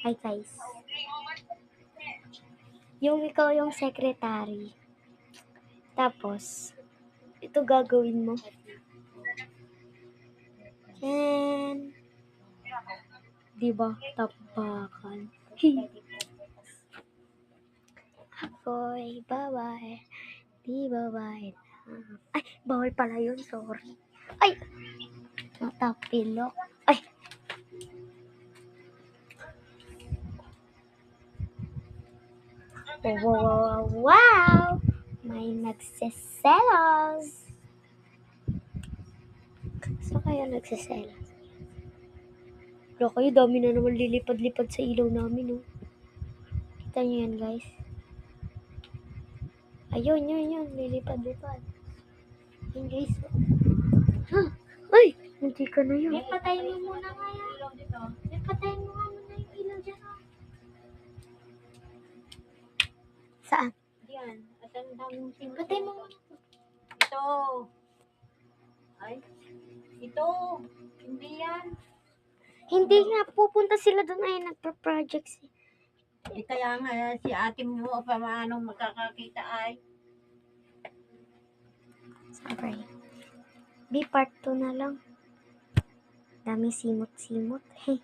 Hi guys. Yung ikaw yung secretary. Tapos, ito gagawin mo. And, diba? Tapakan. Ako'y babae. Di babae na. Ay, bawal pala yun. Sorry. Ay! Natapilok. Ay! Wow! May nagsiselos. Saan kaya nagsiselos? Wala kayo, dami na naman lilipad-lipad sa ilaw namin, oh. Kita nyo yan, guys. Ayun, yun. Lilipad-lipad. Yun, guys. Ha? Ay! Hindi ka na yun. Patayin mo muna nga yan. Patayin mo nga muna yung ilaw dyan, oh. Saan? Diyan. At ang daming singko. Patayin mo muna. Ito. Ay. Ito. Hindi yan. Hindi nga, pupunta sila doon ay nagpa-project si. Kaya nga, si ate mo pa maanong magkakakita ay. Sorry. B part 2 na lang. Dami simot-simot. Hey.